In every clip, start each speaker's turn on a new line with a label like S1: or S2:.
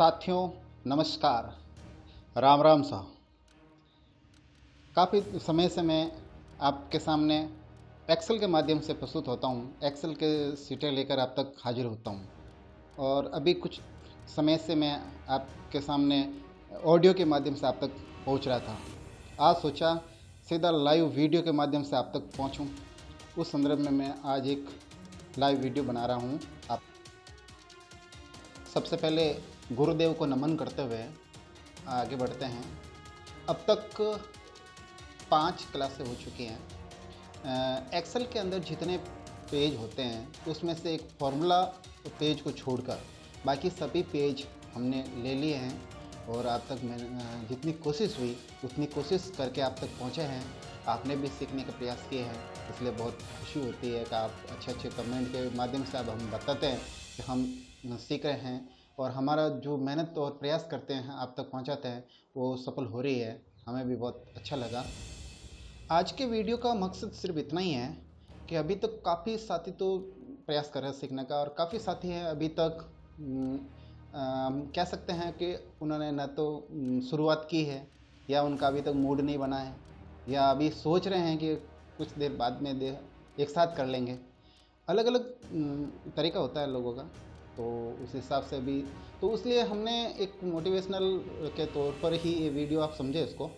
S1: साथियों नमस्कार। राम राम सा। काफ़ी समय से मैं आपके सामने एक्सेल के माध्यम से प्रस्तुत होता हूँ। एक्सेल के सीटें लेकर आप तक हाजिर होता हूँ और अभी कुछ समय से मैं आपके सामने ऑडियो के माध्यम से आप तक पहुँच रहा था। आज सोचा सीधा लाइव वीडियो के माध्यम से आप तक पहुँचूँ। उस संदर्भ में मैं आज एक लाइव वीडियो बना रहा हूँ। आप सबसे पहले गुरुदेव को नमन करते हुए आगे बढ़ते हैं। अब तक 5 क्लासें हो चुकी हैं। एक्सेल के अंदर जितने पेज होते हैं उसमें से एक फॉर्मूला पेज को छोड़कर बाकी सभी पेज हमने ले लिए हैं और आप तक मैं जितनी कोशिश हुई उतनी कोशिश करके आप तक पहुंचे हैं। आपने भी सीखने का प्रयास किए हैं, इसलिए बहुत खुशी होती है कि आप अच्छे कमेंट के माध्यम से अब हम बताते हैं कि हम सीख रहे हैं और हमारा जो मेहनत और प्रयास करते हैं आप तक पहुंचाते हैं वो सफल हो रही है। हमें भी बहुत अच्छा लगा। आज के वीडियो का मकसद सिर्फ इतना ही है कि अभी तक काफ़ी साथी तो प्रयास कर रहे हैं सीखने का और काफ़ी साथी हैं अभी तक कह सकते हैं कि उन्होंने न तो शुरुआत की है या उनका अभी तक मूड नहीं बना है या अभी सोच रहे हैं कि कुछ देर बाद में एक साथ कर लेंगे। अलग अलग तरीका होता है लोगों का, तो उस हिसाब से भी तो इसलिए हमने एक मोटिवेशनल के तौर पर ही ये वीडियो आप समझे इसको,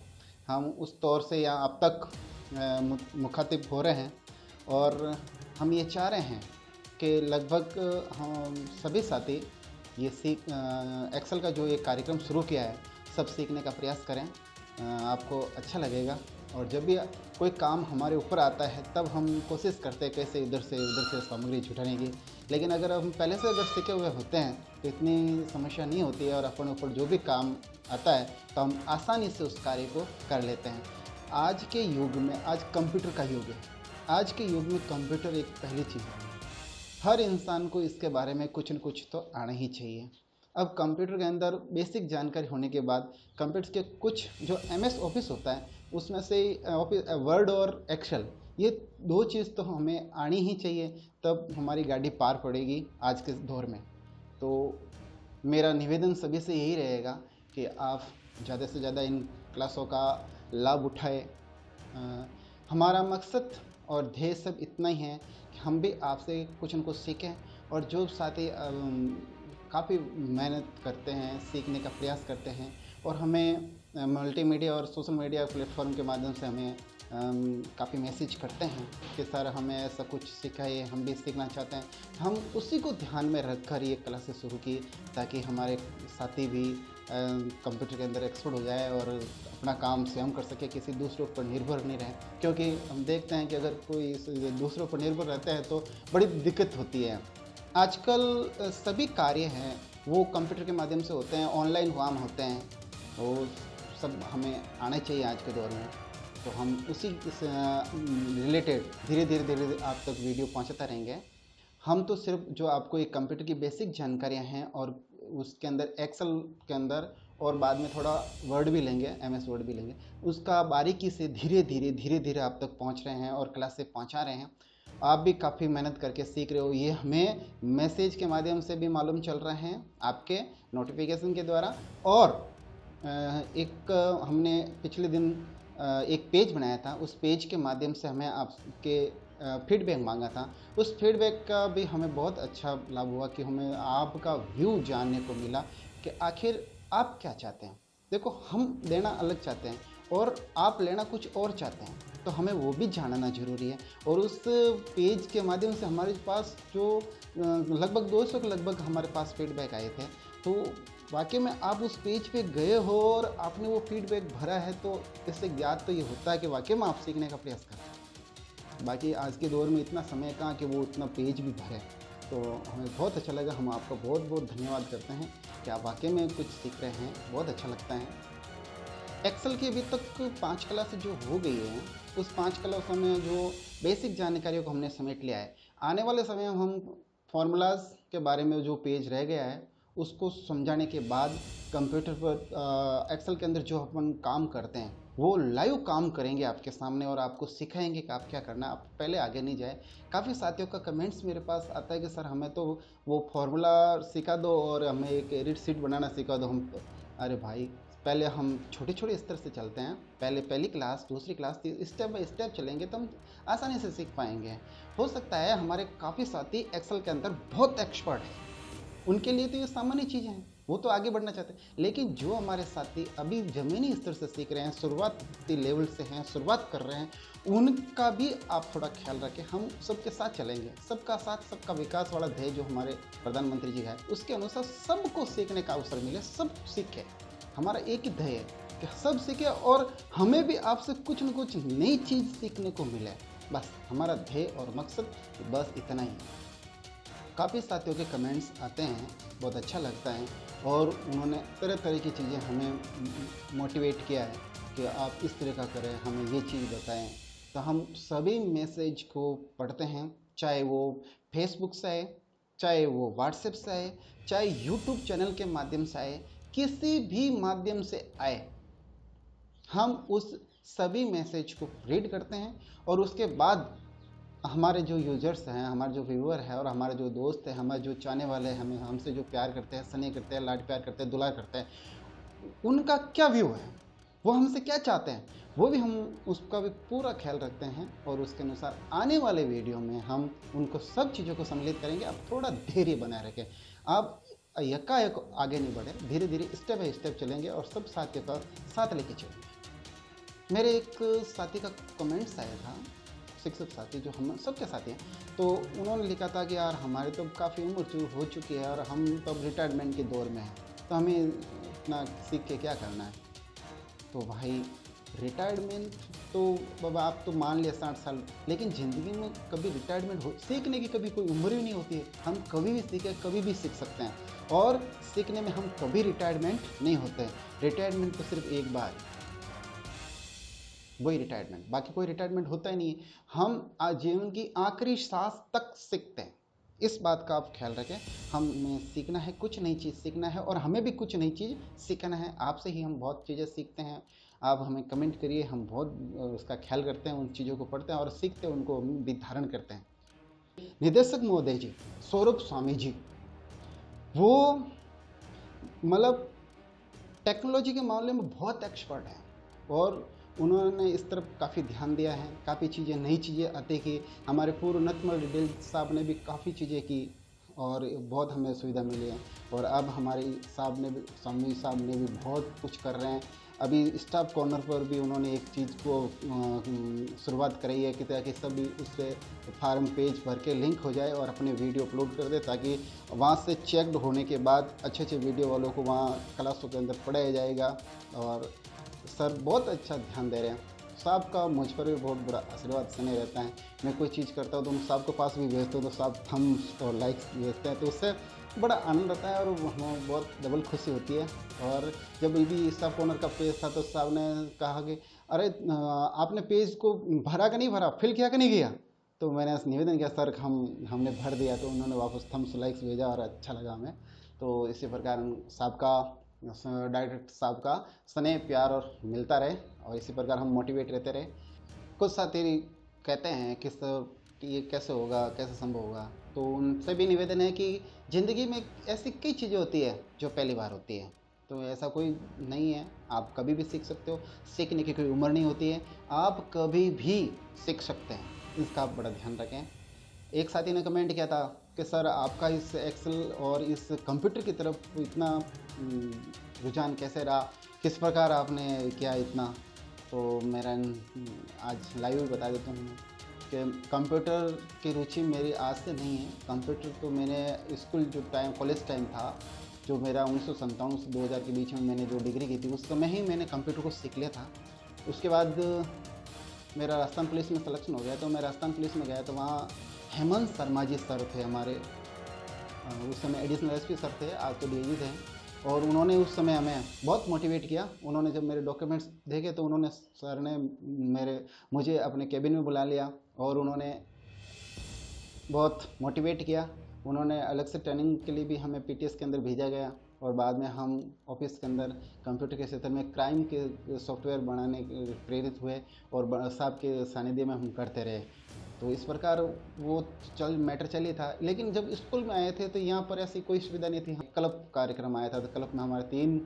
S1: हम उस तौर से यहाँ आप तक मुखातिब हो रहे हैं और हम ये चाह रहे हैं कि लगभग हम सभी साथी ये एक्सेल का जो ये कार्यक्रम शुरू किया है सब सीखने का प्रयास करें। आपको अच्छा लगेगा और जब भी कोई काम हमारे ऊपर आता है तब हम कोशिश करते हैं कैसे इधर से उधर से सामग्री जुटाने की, लेकिन अगर हम पहले से अगर सीखे हुए होते हैं तो इतनी समस्या नहीं होती है और अपन ऊपर जो भी काम आता है तो हम आसानी से उस कार्य को कर लेते हैं। आज के युग में आज कंप्यूटर का युग है। आज के युग में कंप्यूटर एक पहली चीज़ है। हर इंसान को इसके बारे में कुछ न कुछ तो आना ही चाहिए। अब कंप्यूटर के अंदर बेसिक जानकारी होने के बाद कंप्यूटर के कुछ जो एमएस ऑफिस होता है उसमें से वर्ड और एक्सेल ये दो चीज़ तो हमें आनी ही चाहिए, तब हमारी गाड़ी पार पड़ेगी आज के दौर में। तो मेरा निवेदन सभी से यही रहेगा कि आप ज़्यादा से ज़्यादा इन क्लासों का लाभ उठाए। हमारा मकसद और ध्येय सब इतना ही है कि हम भी आपसे कुछ न कुछ सीखें और जो साथी काफ़ी मेहनत करते हैं, सीखने का प्रयास करते हैं और हमें मल्टीमीडिया और सोशल मीडिया प्लेटफॉर्म के माध्यम से हमें काफ़ी मैसेज करते हैं कि सर हमें ऐसा कुछ सिखाइए, हम भी सीखना चाहते हैं। हम उसी को ध्यान में रख कर ये क्लासेस शुरू की ताकि हमारे साथी भी कंप्यूटर के अंदर एक्सपर्ट हो जाए और अपना काम स्वयं कर सके, किसी दूसरों पर निर्भर नहीं रहे। क्योंकि हम देखते हैं कि अगर कोई दूसरों पर निर्भर रहता है तो बड़ी दिक्कत होती है। आजकल सभी कार्य हैं वो कंप्यूटर के माध्यम से होते हैं, ऑनलाइन काम होते हैं, वो सब हमें आना चाहिए आज के दौर में। तो हम उसी रिलेटेड धीरे धीरे आप तक वीडियो पहुंचाता रहेंगे। हम तो सिर्फ जो आपको एक कंप्यूटर की बेसिक जानकारियां हैं और उसके अंदर एक्सेल के अंदर और बाद में थोड़ा वर्ड भी लेंगे, एमएस वर्ड भी लेंगे, उसका बारीकी से धीरे धीरे आप तक पहुंच रहे हैं और क्लास से पहुंचा रहे हैं। आप भी काफ़ी मेहनत करके सीख रहे हो, ये हमें मैसेज के माध्यम से भी मालूम चल रहे हैं आपके नोटिफिकेशन के द्वारा। और एक हमने पिछले दिन एक पेज बनाया था, उस पेज के माध्यम से हमें आपके फीडबैक मांगा था। उस फीडबैक का भी हमें बहुत अच्छा लाभ हुआ कि हमें आपका व्यू जानने को मिला कि आखिर आप क्या चाहते हैं। देखो हम देना अलग चाहते हैं और आप लेना कुछ और चाहते हैं, तो हमें वो भी जानना ज़रूरी है। और उस पेज के माध्यम से हमारे पास जो लगभग 200 के लगभग हमारे पास फीडबैक आए थे, तो वाकई में आप उस पेज पे गए हो और आपने वो फीडबैक भरा है, तो इससे ज्ञात तो ये होता है कि वाकई में आप सीखने का प्रयास कर रहे हैं। बाकी आज के दौर में इतना समय कहाँ कि वो उतना पेज भी भरे, तो हमें बहुत अच्छा लगा। हम आपका बहुत बहुत धन्यवाद करते हैं कि आप वाकई में कुछ सीख रहे हैं, बहुत अच्छा लगता है। एक्सेल की अभी तक 5 क्लास जो हो गई हैं, उस 5 क्लासों में जो बेसिक जानकारियों को हमने समेट लिया है। आने वाले समय में हम फार्मूलाज के बारे में जो पेज रह गया है उसको समझाने के बाद कंप्यूटर पर एक्सेल के अंदर जो अपन काम करते हैं वो लाइव काम करेंगे आपके सामने और आपको सिखाएंगे कि आप क्या करना है, आप पहले आगे नहीं जाए। काफ़ी साथियों का कमेंट्स मेरे पास आता है कि सर हमें तो वो फॉर्मूला सिखा दो और हमें एक एडिट शीट बनाना सिखा दो। हम अरे भाई, पहले हम छोटे छोटे स्तर से चलते हैं, पहले पहली क्लास, दूसरी क्लास, स्टेप बाय स्टेप चलेंगे तो हम आसानी से सीख पाएंगे। हो सकता है हमारे काफ़ी साथी एक्सेल के अंदर बहुत एक्सपर्ट है, उनके लिए तो ये सामान्य चीज़ें हैं, वो तो आगे बढ़ना चाहते हैं। लेकिन जो हमारे साथी अभी ज़मीनी स्तर से सीख रहे हैं, शुरुआती लेवल से हैं, शुरुआत कर रहे हैं, उनका भी आप थोड़ा ख्याल रखें। हम सबके साथ चलेंगे, सबका साथ सबका विकास वाला ध्येय जो हमारे प्रधानमंत्री जी का है, उसके अनुसार सबको सीखने का अवसर मिले, सब सीखें। हमारा एक ही ध्येय है कि सब सीखें और हमें भी आपसे कुछ न कुछ नई चीज़ सीखने को मिले। बस हमारा ध्येय और मकसद बस इतना ही है। काफ़ी साथियों के कमेंट्स आते हैं, बहुत अच्छा लगता है और उन्होंने तरह तरह की चीज़ें हमें मोटिवेट किया है कि आप इस तरह का करें, हमें ये चीज़ बताएं। तो हम सभी मैसेज को पढ़ते हैं, चाहे वो फेसबुक से आए, चाहे वो व्हाट्सएप से आए, चाहे यूट्यूब चैनल के माध्यम से आए, किसी भी माध्यम से आए, हम उस सभी मैसेज को रीड करते हैं और उसके बाद हमारे जो यूजर्स हैं, हमारे जो व्यूअर है और हमारे जो दोस्त हैं, हमारे जो चाहने वाले हैं, हमें हमसे जो प्यार करते हैं, स्नेह करते हैं, लाड प्यार करते हैं, दुलार करते हैं, उनका क्या व्यू है, वो हमसे क्या चाहते हैं, वो भी हम उसका भी पूरा ख्याल रखते हैं और उसके अनुसार आने वाले वीडियो में हम उनको सब चीज़ों को सम्मिलित करेंगे। आप थोड़ा धैर्य बनाए रखें, आप यकायक आगे नहीं बढ़े, धीरे धीरे स्टेप बाय स्टेप चलेंगे और सब साथियों का साथ लेके चलेंगे। मेरे एक साथी का कमेंट्स आया था, शिक्षक साथी जो हम सबके साथी हैं, तो उन्होंने लिखा था कि यार हमारे तो काफ़ी उम्र हो चुकी है और हम तो अब रिटायरमेंट के दौर में हैं, तो हमें इतना सीख के क्या करना है। तो भाई रिटायरमेंट तो बाबा आप तो मान लिया 60 साल, लेकिन ज़िंदगी में कभी रिटायरमेंट हो, सीखने की कभी कोई उम्र ही नहीं होती है। हम कभी भी सीखें, कभी भी सीख सकते हैं और सीखने में हम कभी रिटायरमेंट नहीं होते। रिटायरमेंट तो सिर्फ एक बार, वही रिटायरमेंट, बाकी कोई रिटायरमेंट होता ही नहीं है। हम जीवन की आखिरी सांस तक सीखते हैं, इस बात का आप ख्याल रखें। हमें सीखना है, कुछ नई चीज़ सीखना है और हमें भी कुछ नई चीज़ सीखना है। आपसे ही हम बहुत चीज़ें सीखते हैं। आप हमें कमेंट करिए, हम बहुत उसका ख्याल करते हैं, उन चीज़ों को पढ़ते हैं और सीखते हैं, उनको भी धारण करते हैं। निदेशक महोदय जी, सौरभ स्वामी जी, वो मतलब टेक्नोलॉजी के मामले में बहुत एक्सपर्ट हैं और उन्होंने इस तरफ काफ़ी ध्यान दिया है, काफ़ी चीज़ें, नई चीज़ें आती की। हमारे पूर्व नतमल डिटेल साहब ने भी काफ़ी चीज़ें की और बहुत हमें सुविधा मिली है और अब हमारे साहब ने भी, स्वामी साहब ने भी बहुत कुछ कर रहे हैं। अभी स्टाफ कॉर्नर पर भी उन्होंने एक चीज़ को शुरुआत करी है कि ताकि सभी उससे फार्म पेज भर के लिंक हो जाए और अपने वीडियो अपलोड कर दे, ताकि वहाँ से चेकड होने के बाद अच्छे अच्छे वीडियो वालों को वहाँ क्लासों के अंदर पढ़ाया जाएगा। और सर बहुत अच्छा ध्यान दे रहे हैं। साहब का मुझ पर भी बहुत बड़ा आशीर्वाद स्नेह रहता है। मैं कोई चीज़ करता हूँ तो हम साहब के पास भी भेजते हो तो साहब थम्स और लाइक्स भेजते हैं, तो उससे बड़ा आनंद आता है और हमें बहुत डबल खुशी होती है। और जब भी स्टाफ कॉर्नर का पेज था तो साहब ने कहा कि अरे आपने पेज को भरा कि नहीं भरा, फिल किया कि नहीं किया। तो मैंने निवेदन किया सर हमने भर दिया, तो उन्होंने वापस थम्स लाइक्स भेजा और अच्छा लगा हमें। तो इसी प्रकार साहब का, डायरेक्टर साहब का स्नेह प्यार और मिलता रहे और इसी प्रकार हम मोटिवेट रहते रहे। कुछ साथी कहते हैं कि सर कि ये कैसे होगा, कैसे संभव होगा, तो उनसे भी निवेदन है कि ज़िंदगी में ऐसी कई चीज़ें होती है जो पहली बार होती है, तो ऐसा कोई नहीं है, आप कभी भी सीख सकते हो। सीखने की कोई उम्र नहीं होती है, आप कभी भी सीख सकते हैं, इसका आप बड़ा ध्यान रखें। एक साथी ने कमेंट किया था कि सर आपका इस एक्सेल और इस कंप्यूटर की तरफ इतना रुझान कैसे रहा, किस प्रकार आपने किया इतना। तो मेरा आज लाइव ही बता देता हूँ कि कंप्यूटर की रुचि मेरी आज से नहीं है। कंप्यूटर तो मैंने स्कूल जो टाइम, कॉलेज टाइम था, जो मेरा 1997 से 2000 के बीच में मैंने जो डिग्री की थी, उस समय ही मैंने कंप्यूटर को सीख लिया था। उसके बाद मेरा राजस्थान पुलिस में सिलेक्शन हो गया, तो मैं राजस्थान पुलिस में गया तो वहाँ हेमंत शर्मा जी सर थे हमारे, उस समय एडिशनल एसपी सर थे, आज तो डीआईजी थे। और उन्होंने उस समय हमें बहुत मोटिवेट किया। उन्होंने जब मेरे डॉक्यूमेंट्स देखे तो उन्होंने, सर ने मुझे अपने केबिन में बुला लिया और उन्होंने बहुत मोटिवेट किया। उन्होंने अलग से ट्रेनिंग के लिए भी हमें पीटीएस के अंदर भेजा गया और बाद में हम ऑफिस के अंदर कंप्यूटर के क्षेत्र में क्राइम के सॉफ्टवेयर बनाने के प्रेरित हुए और साहब के सानिध्य में हम करते रहे। तो इस प्रकार वो मैटर चल ही था। लेकिन जब स्कूल में आए थे तो यहाँ पर ऐसी कोई सुविधा नहीं थी। क्लब कार्यक्रम आया था तो क्लब में हमारे 3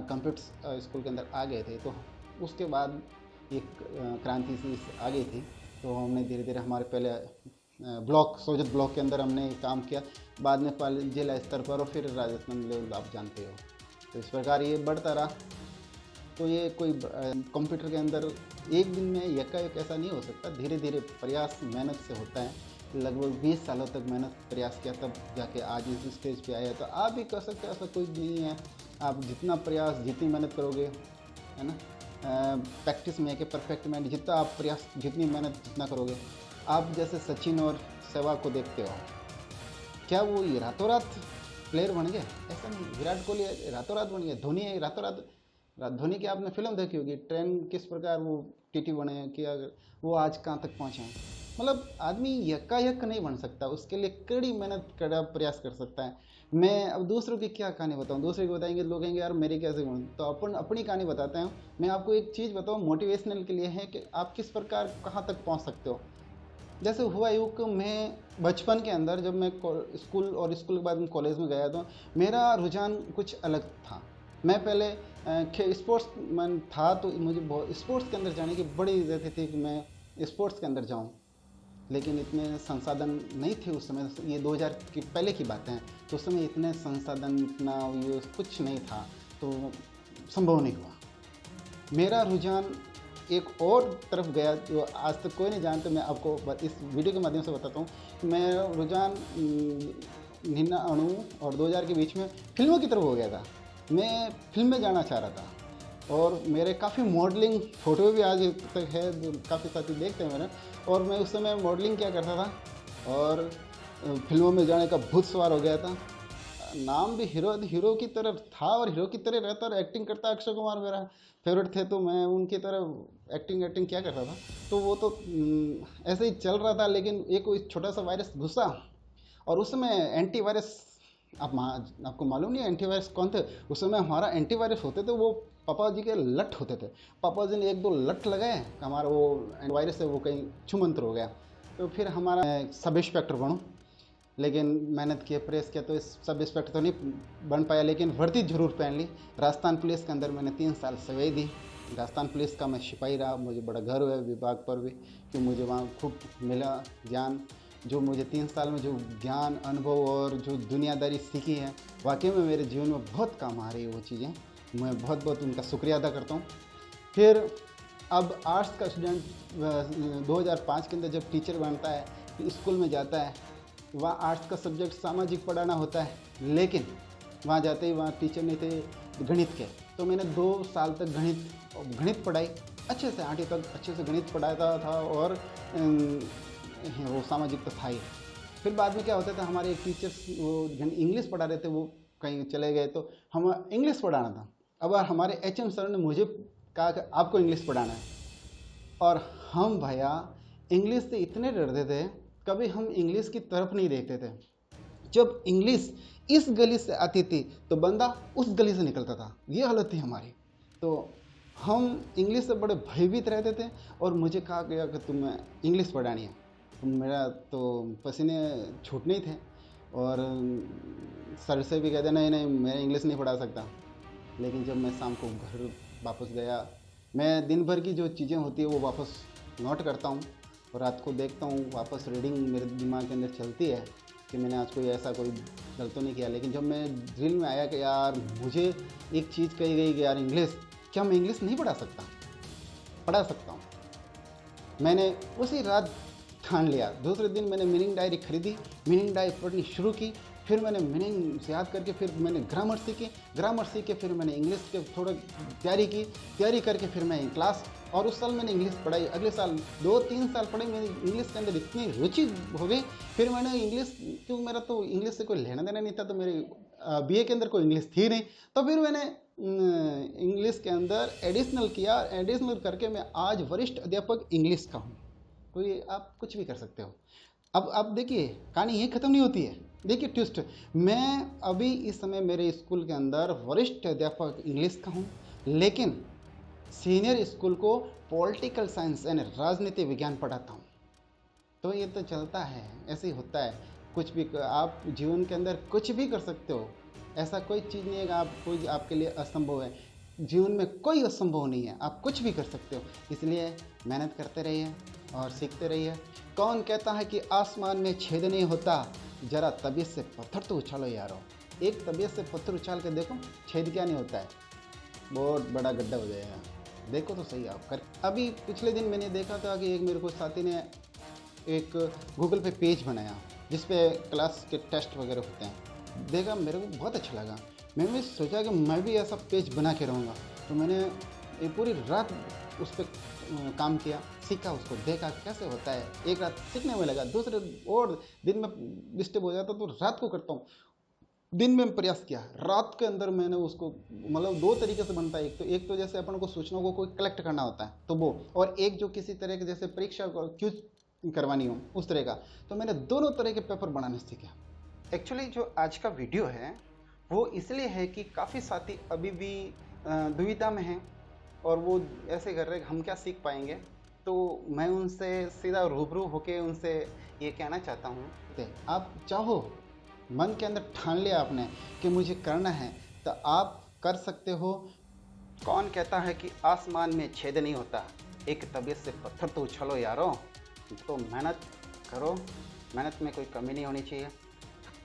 S1: कंप्यूटर स्कूल के अंदर आ गए थे। तो उसके बाद एक क्रांति सी आ गई थी। तो हमने धीरे धीरे हमारे पहले ब्लॉक सोजत ब्लॉक के अंदर हमने काम किया, बाद में जिला स्तर पर और फिर राजस्थान लेवल आप जानते हो। तो इस प्रकार ये बढ़ता रहा। तो ये कोई कंप्यूटर के अंदर एक दिन में एकाएक ऐसा नहीं हो सकता, धीरे धीरे प्रयास मेहनत से होता है। लगभग 20 सालों तक मेहनत प्रयास किया तब जाके आज इस स्टेज पे आया। तो आप भी कर सकते हो, ऐसा कोई नहीं है। आप जितना प्रयास जितनी मेहनत करोगे, है ना, प्रैक्टिस में कि परफेक्ट में जितना आप प्रयास जितनी मेहनत जितना करोगे। आप जैसे सचिन और सहवाग को देखते हो, क्या वो ये रातों रात प्लेयर बन गए? ऐसा नहीं। विराट कोहली रातों रात बन गए, धोनी रातों रात। धोनी की आपने फिल्म देखी होगी, ट्रेन किस प्रकार वो टीटी बने कि अगर वो आज कहाँ तक पहुँचे हैं। मतलब आदमी यकायक नहीं बन सकता, उसके लिए कड़ी मेहनत कड़ा प्रयास कर सकता है। मैं अब दूसरों की क्या कहानी बताऊँ, दूसरे को बताएंगे लोग कहेंगे यार मेरी कैसे बन। तो अपन अपनी कहानी बताते हैं। मैं आपको एक चीज़ बताऊँ मोटिवेशनल के लिए है कि आप किस प्रकार कहाँ तक पहुँच सकते हो। जैसे हुआ यूँ कि मैं बचपन के अंदर जब मैं स्कूल और स्कूल के बाद मैं कॉलेज में गया तो मेरा रुझान कुछ अलग था। मैं पहले स्पोर्ट्स मैन था, तो मुझे बहुत स्पोर्ट्स के अंदर जाने की बड़ी रहती थी कि मैं स्पोर्ट्स के अंदर जाऊं। लेकिन इतने संसाधन नहीं थे उस समय, ये 2000 की पहले की बातें हैं। तो उस समय इतने संसाधन इतना ये कुछ नहीं था, तो संभव नहीं हुआ। मेरा रुझान एक और तरफ गया जो आज तक कोई नहीं जानता। मैं आपको इस वीडियो के माध्यम से बताता हूँ कि मेरा रुझान 99 और 2000 के बीच में फिल्मों की तरफ हो गया था। मैं फिल्म में जाना चाह रहा था और मेरे काफ़ी मॉडलिंग फ़ोटो भी आज तक है, काफ़ी साथी देखते हैं मेरे। और मैं उस समय मॉडलिंग क्या करता था और फिल्मों में जाने का भूत सवार हो गया था। नाम भी हीरो की तरह था और हीरो की तरह रहता और एक्टिंग करता। अक्षय कुमार मेरा फेवरेट थे, तो मैं उनकी तरह एक्टिंग क्या करता था। तो वो तो ऐसे ही चल रहा था। लेकिन एक कोई छोटा सा वायरस घुसा और उस समय एंटीवायरस, आपको मालूम नहीं एंटीवायरस कौन थे उस समय? हमारा एंटीवायरस होते थे वो पापा जी के लट होते थे। पापा जी ने 1-2 लट लगाए, हमारा वो वायरस है वो कहीं छुमंतर हो गया। तो फिर हमारा सब इंस्पेक्टर बनूँ। लेकिन मेहनत किया, प्रेस किया, तो इस सब इंस्पेक्टर तो नहीं बन पाया, लेकिन वर्दी जरूर पहन ली। राजस्थान पुलिस के अंदर मैंने 3 साल सेवाई दी। राजस्थान पुलिस का मैं सिपाही रहा। मुझे बड़ा गर्व है विभाग पर भी कि मुझे वहाँ खूब मिला ज्ञान। जो मुझे 3 साल में जो ज्ञान अनुभव और जो दुनियादारी सीखी है, वाकई में मेरे जीवन में बहुत काम आ रही है वो चीज़ें। मैं बहुत बहुत उनका शुक्रिया अदा करता हूँ। फिर अब आर्ट्स का स्टूडेंट 2005 के अंदर जब टीचर बनता है, स्कूल में जाता है, वहाँ आर्ट्स का सब्जेक्ट सामाजिक पढ़ाना होता है। लेकिन वहाँ जाते ही वहाँ टीचर नहीं थे गणित के। तो मैंने 2 साल तक गणित पढ़ाई अच्छे से, 8वीं तक अच्छे से गणित पढ़ाता था और वो सामाजिक तो था ही। फिर बाद में क्या होता था, हमारे एक टीचर्स वो इंग्लिश पढ़ा रहे थे, वो कहीं चले गए तो हम इंग्लिश पढ़ाना था। अब हमारे HM सर ने मुझे कहा कि आपको इंग्लिश पढ़ाना है। और हम भैया इंग्लिश से इतने डरते थे, कभी हम इंग्लिश की तरफ नहीं देखते थे। जब इंग्लिश इस गली से आती थी तो बंदा उस गली से निकलता था, ये हालत थी हमारी। तो हम इंग्लिश से बड़े भयभीत रहते थे और मुझे कहा गया कि तुम्हें इंग्लिश पढ़ानी है। तो मेरा तो पसीने छूटने ही थे और सर से भी कहते नहीं नहीं मैं इंग्लिश नहीं पढ़ा सकता। लेकिन जब मैं शाम को घर वापस गया, मैं दिन भर की जो चीज़ें होती है वो वापस नोट करता हूँ और रात को देखता हूँ, वापस रीडिंग मेरे दिमाग के अंदर चलती है कि मैंने आज कोई गलत तो नहीं किया। लेकिन जब मैं दिल में आया कि यार मुझे एक चीज़ कही गई कि यार इंग्लिश, क्या मैं इंग्लिश नहीं पढ़ा सकता हूँ। मैंने उसी रात ठान लिया। दूसरे दिन मैंने मीनिंग डायरी खरीदी, मीनिंग डायरी पढ़नी शुरू की। फिर मैंने मीनिंग याद करके फिर मैंने ग्रामर सीखी, ग्रामर सीख के फिर मैंने इंग्लिश के थोड़ा तैयारी करके फिर मैं क्लास। और उस साल मैंने इंग्लिश पढ़ाई। अगले साल 2-3 साल पढ़ी, मेरी इंग्लिश के अंदर इतनी रुचि हो गई। फिर मैंने इंग्लिश, क्योंकि मेरा तो इंग्लिश से कोई लेना देना नहीं था, तो मेरे BA के अंदर कोई इंग्लिश थी नहीं। तो फिर मैंने इंग्लिश के अंदर एडिशनल किया। एडिशनल करके मैं आज वरिष्ठ अध्यापक इंग्लिश का हूँ। तो ये आप कुछ भी कर सकते हो। अब देखिए, कहानी यहीं ख़त्म नहीं होती है। देखिए ट्विस्ट, मैं अभी इस समय मेरे स्कूल के अंदर वरिष्ठ अध्यापक इंग्लिश का हूँ, लेकिन सीनियर स्कूल को पॉलिटिकल साइंस यानी राजनीति विज्ञान पढ़ाता हूँ। तो ये तो चलता है, ऐसे ही होता है। कुछ भी आप जीवन के अंदर कुछ भी कर सकते हो, ऐसा कोई चीज़ नहीं है कि आप कोई आपके लिए असंभव है। जीवन में कोई असंभव नहीं है, आप कुछ भी कर सकते हो। इसलिए मेहनत करते रहिए और सीखते रहिए। कौन कहता है कि आसमान में छेद नहीं होता, जरा तबीयत से पत्थर तो उछालो यारो। एक तबीयत से पत्थर उछाल के देखो, छेद क्या नहीं होता है, बहुत बड़ा गड्ढा हो जाएगा। देखो तो सही आप कर। अभी पिछले दिन मैंने देखा था कि एक मेरे को साथी ने एक गूगल पे पेज बनाया जिस पे क्लास के टेस्ट वगैरह होते हैं। देखा, मेरे को बहुत अच्छा लगा। मैंने सोचा कि मैं भी ऐसा पेज बना के रहूँगा। तो मैंने एक पूरी रात उस पर काम किया, सीखा, उसको देखा कैसे होता है। एक रात सीखने में लगा, दूसरे और दिन में डिस्टर्ब हो जाता तो रात को करता हूँ। दिन में प्रयास किया, रात के अंदर मैंने उसको, मतलब दो तरीके से बनता है। एक तो जैसे अपन को सूचनाओं को कोई कलेक्ट करना होता है तो वो, और एक जो किसी तरह के जैसे परीक्षा क्यूज करवानी हो उस तरह का। तो मैंने दोनों तरह के पेपर बनाने सीखे। एक्चुअली जो आज का वीडियो है वो इसलिए है कि काफ़ी साथी अभी भी दुविधा में हैं और वो ऐसे कर रहे हैं हम क्या सीख पाएंगे। तो मैं उनसे सीधा रूबरू होके उनसे ये कहना चाहता हूँ, आप चाहो, मन के अंदर ठान लिया आपने कि मुझे करना है, तो आप कर सकते हो। कौन कहता है कि आसमान में छेद नहीं होता, एक तबीयत से पत्थर तो उछालो यारो। तो मेहनत करो, मेहनत में कोई कमी नहीं होनी चाहिए।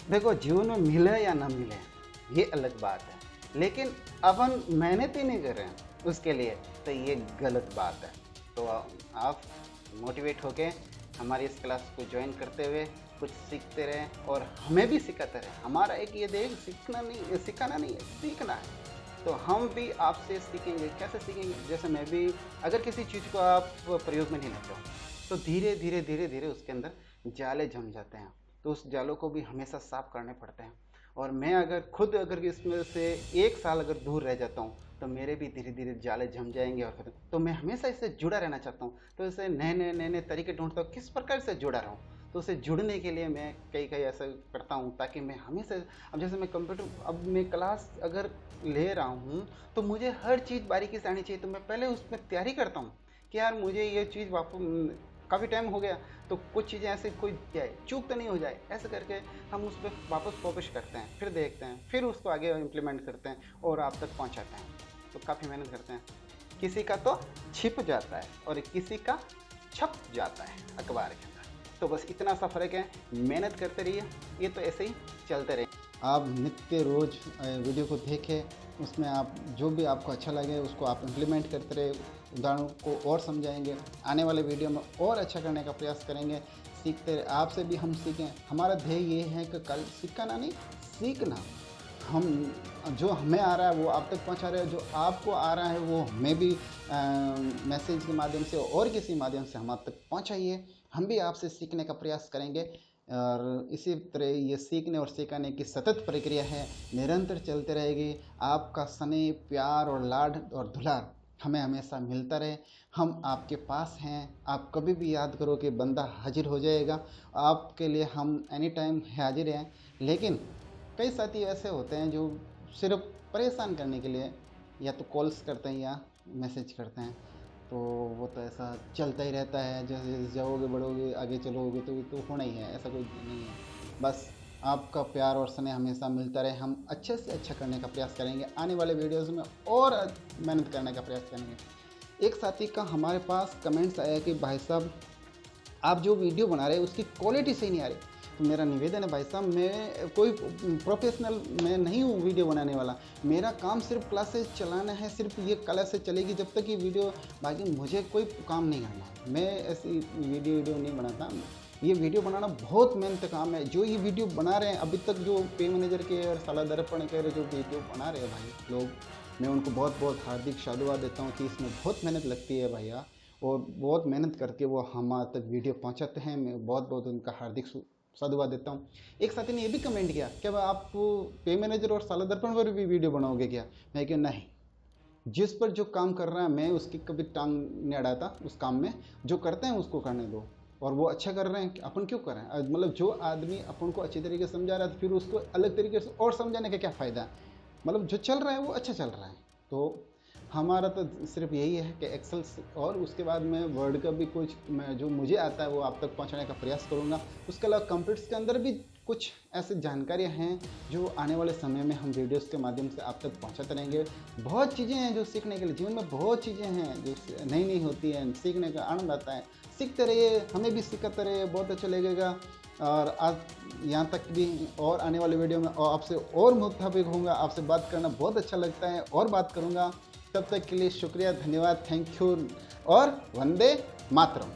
S1: देखो, जीवन में मिले या ना मिले ये अलग बात है, लेकिन अपन मेहनत ही नहीं कर रहे हैं उसके लिए, तो ये गलत बात है। तो आप मोटिवेट होके हमारी इस क्लास को ज्वाइन करते हुए कुछ सीखते रहें और हमें भी सिखाते रहें। हमारा एक ये देख सीखना नहीं, सिखाना नहीं है, सीखना है। तो हम भी आपसे सीखेंगे। कैसे सीखेंगे? जैसे मैं भी, अगर किसी चीज़ को आप प्रयोग में नहीं लेते हो तो धीरे धीरे धीरे धीरे उसके अंदर जाले जम जाते हैं, तो उस जालों को भी हमेशा साफ करने पड़ते हैं। और मैं अगर इसमें से एक साल अगर दूर रह जाता हूँ तो मेरे भी धीरे धीरे जाले जम जाएंगे। और फिर तो मैं हमेशा इससे जुड़ा रहना चाहता हूँ, तो इसे नए नए तरीके ढूंढता हूँ किस प्रकार से जुड़ा रहूँ। तो उसे जुड़ने के लिए मैं कई ऐसा करता हूँ ताकि मैं हमेशा, अब जैसे मैं कंप्यूटर, अब मैं क्लास अगर ले रहा हूँ तो मुझे हर चीज़ बारीकी से आनी चाहिए। तो मैं पहले उसमें तैयारी करता हूँ कि यार मुझे ये चीज़ वापस, काफ़ी टाइम हो गया तो कुछ चीज़ें ऐसे कोई जाए चूक तो नहीं हो जाए, ऐसे करके हम उस पर वापस फोकस करते हैं, फिर देखते हैं, फिर उसको आगे इम्प्लीमेंट करते हैं और आप तक पहुंचाते हैं। तो काफ़ी मेहनत करते हैं। किसी का तो छिप जाता है और किसी का छप जाता है अखबार के अंदर। तो बस इतना सा फ़र्क है, मेहनत करते रहिए, ये तो ऐसे ही चलते रहे। आप नित्य रोज़ वीडियो को देखें, उसमें आप जो भी आपको अच्छा लगे उसको आप इम्प्लीमेंट करते रहे, उदाहरणों को और समझाएंगे। आने वाले वीडियो में और अच्छा करने का प्रयास करेंगे, सीखते रहे, आपसे भी हम सीखें। हमारा ध्येय ये है कि कल सीखना नहीं, सीखना। हम जो हमें आ रहा है वो आप तक पहुंचा रहे हैं, जो आपको आ रहा है वो हमें भी मैसेज के माध्यम से और किसी माध्यम से हम आप तक पहुंचाइए। हम भी आपसे सीखने का प्रयास करेंगे और इसी तरह ये सीखने और सिखाने की सतत प्रक्रिया है, निरंतर चलते रहेगी। आपका स्नेह, प्यार और लाड और दुलार हमें हमेशा मिलता रहे। हम आपके पास हैं। आप कभी भी याद करो कि बंदा हाजिर हो जाएगा, आपके लिए हम एनी टाइम हाजिर हैं। लेकिन कई साथी ऐसे होते हैं जो सिर्फ परेशान करने के लिए या तो कॉल्स करते हैं या मैसेज करते हैं। तो वो तो ऐसा चलता ही रहता है, जैसे जैसे जाओगे बढ़ोगे आगे चलोगे तो होना ही है, ऐसा कोई नहीं है। बस आपका प्यार और स्नेह हमेशा मिलता रहे। हम अच्छे से अच्छा करने का प्रयास करेंगे, आने वाले वीडियोज़ में और मेहनत करने का प्रयास करेंगे। एक साथी का हमारे पास कमेंट्स आया कि भाई साहब आप जो वीडियो बना रहे हैं उसकी क्वालिटी सही नहीं आ रही। तो मेरा निवेदन है भाई साहब, मैं कोई प्रोफेशनल मैं नहीं हूँ वीडियो बनाने वाला। मेरा काम सिर्फ क्लासेस चलाना है, सिर्फ ये क्लासेस चलेगी जब तक ये वीडियो, बाकी मुझे कोई काम नहीं करना। मैं ऐसी वीडियो नहीं बनाता। ये वीडियो बनाना बहुत मेहनत काम है। जो ये वीडियो बना रहे हैं अभी तक, जो पे मैनेजर के और साला दर्पण के जो वीडियो बना रहे हैं भाई लोग, मैं उनको बहुत बहुत हार्दिक साधुवाद देता हूँ कि इसमें बहुत मेहनत लगती है भैया, और बहुत मेहनत करके वो हमारे तक वीडियो पहुंचाते हैं। मैं बहुत बहुत उनका हार्दिक साधुवाद देता हूँ। एक साथी ने ये भी कमेंट किया, क्या आप पे मैनेजर और साला दर्पण पर भी वीडियो बनाओगे क्या? मैं क्या, नहीं, जिस पर जो काम कर रहा है मैं उसकी कभी टांग नहीं अड़ाता। उस काम में जो करते हैं उसको करने दो। और वो अच्छा कर रहे हैं, अपन क्यों कर रहे हैं? मतलब जो आदमी अपन को अच्छी तरीके से समझा रहा है तो फिर उसको अलग तरीके से और समझाने का क्या फ़ायदा? मतलब जो चल रहा है वो अच्छा चल रहा है। तो हमारा तो सिर्फ यही है कि एक्सेल और उसके बाद में वर्ड का भी कुछ मैं जो मुझे आता है वो आप तक पहुंचाने का प्रयास करूंगा। उसके अलावा कंप्यूटर्स के अंदर भी कुछ ऐसी जानकारियां हैं जो आने वाले समय में हम वीडियोस के माध्यम से आप तक पहुंचाते रहेंगे। बहुत चीज़ें हैं जो सीखने के लिए, जीवन में बहुत चीज़ें हैं जो नई नई होती हैं, सीखने का आनंद आता है। सीखते रहिए, हमें भी सिखाते रहिए, बहुत अच्छा लगेगा। और आज यहाँ तक भी और आने वाले वीडियो में और आपसे और मुताबिक होऊंगा, आपसे बात करना बहुत अच्छा लगता है और बात करूँगा। तब तक के लिए शुक्रिया, धन्यवाद, थैंक यू और वंदे मातरम।